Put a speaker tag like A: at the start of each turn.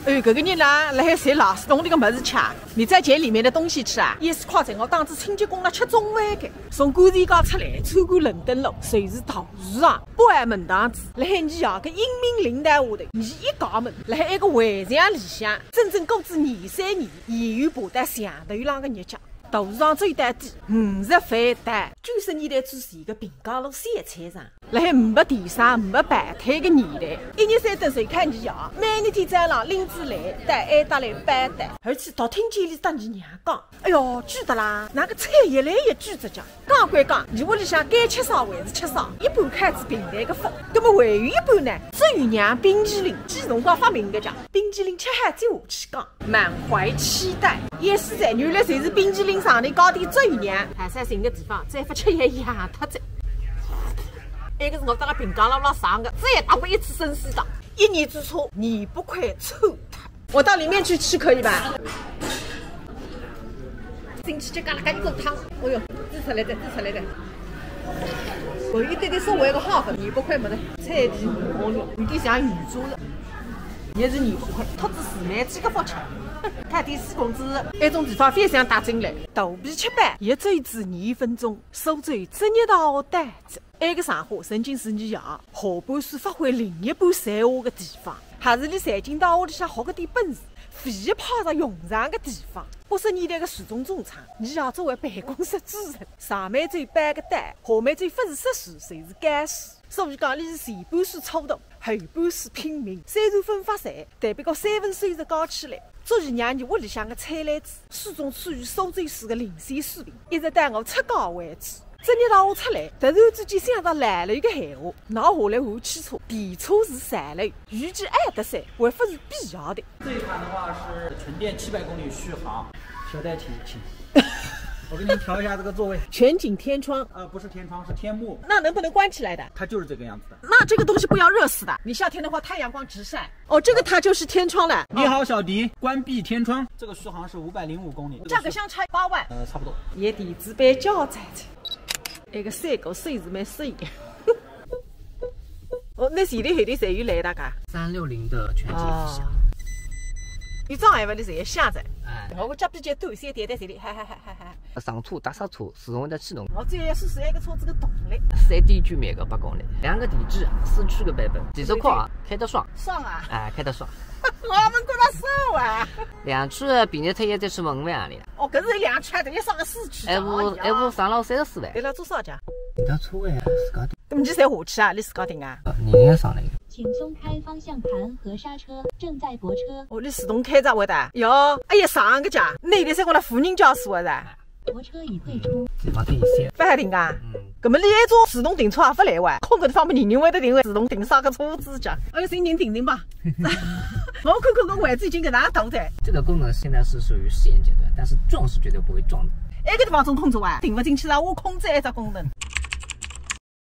A: 哎，这个人啦，辣海晒垃圾桶里个么子吃，你再捡里面的东西吃啊！20块在我当子清洁工那吃中饭的。从管地港出来，穿过伦敦路，随是大市场、保安门堂子，辣海你啊个英明领带下头，你一家门，辣海一个会场里向，真正过着23年盐鱼爬得墙头浪个日脚。大市场最大店50饭单，90年代之前个平江路三菜场，辣海没电商、没摆摊个年代，一日三顿谁看你啊？每日天早浪拎子来，带还带来板单，而且到听见里搭你娘讲，哎哟，记得啦，那个菜一来一句着讲，讲归讲，你屋里向该吃啥还是吃啥，一半开支平台个分，那么还有一半呢，至于娘冰淇淋，几辰光发明个讲，冰淇淋吃海再下去讲，满怀期待，一时在原来侪是冰淇淋。上头搞点只鱼娘，盘山寻个地方，再不吃一样脱再。那个是我在那平江路上的，再打过一次生死仗。一年之错，你不快臭他。我到里面去吃可以吧？进去就干了，赶紧给我汤。哎呦，支出来的，支出来的。我一点点稍微个好的，你不快没得。菜地毛肉，有点像鱼做的。也是你不快，兔子四妹几个福吃。看第四公子，那种地方非常打进来，豆皮吃饭，一周只2分钟，苏州职业道单子。那个上海曾经是你爷下半生发挥另一半才华的地方，还是你财经到屋里向学个点本事，非派上用场的地方。80年代的时钟中场，你爷作为办公室主任，上半周摆个单，下半周不是实事，侪是干事。所以讲，你是前半生粗读，后半生拼命，3成分发财，代表个3分收入高起来。足以让你屋里向个菜篮子始终处于苏州市的领先水平，一直到我出高为止。职业道我出来，突然之间想到烂了一个闲话，闹下来换汽车，电车是3类，预计2.3，还不是必要的。
B: 这一款的话是纯电700公里续航，小戴请。我给您调一下这个座位，
A: 全景天窗，
B: 不是天窗，是天幕。
A: 那能不能关起来的？
B: 它就是这个样子的。
A: 那这个东西不要热死的。你夏天的话，太阳光直晒。哦，这个它就是天窗了。
B: 你好，小迪，关闭天窗。这个续航是505公里，
A: 价格相差8万。
B: 差不多。
A: 也电子版交载着，那个3个税是蛮适应的。哦，那前头后头侪有来大家。
C: 360的全景幅相。
A: 有障碍物的侪下载。我个脚比较短，3点在这里，嗨。
C: 上车、踏刹车、自动的启动。
A: 我最要试试那个车子的动力。
C: 3D 居民的8公里，2个地址，4驱的版本，电车况开得爽。
A: 爽啊！
C: 开得爽。
A: 我们觉得爽啊！2
C: 驱的便宜特一再去问问里了。
A: 哦，搿是2驱，等于上个4驱。
C: 一部上了34万。
A: 对了，多少钱？
C: 你的车位自家定。
A: 咁你侪下去啊？你自家定啊？
C: 你应该上来。
D: 请松开方向盘和刹车，正在泊车。
A: 哦，你自动开着会的？哟，哎呀，上个家，那里是我的妇人教室的。
D: 泊车已退出。
C: 地方停线。
A: 不还停啊？咁么你那种自动停车也不来哇？空个地方人人会得停位，自动停上个车子讲。哎呀，心情停停吧。我看看我位置已经搿能大的。
C: 这个功能现在是属于试验阶段，但是撞是绝对不会撞的。
A: 那个地方中控制啊，停不进去了，我控制一只功能。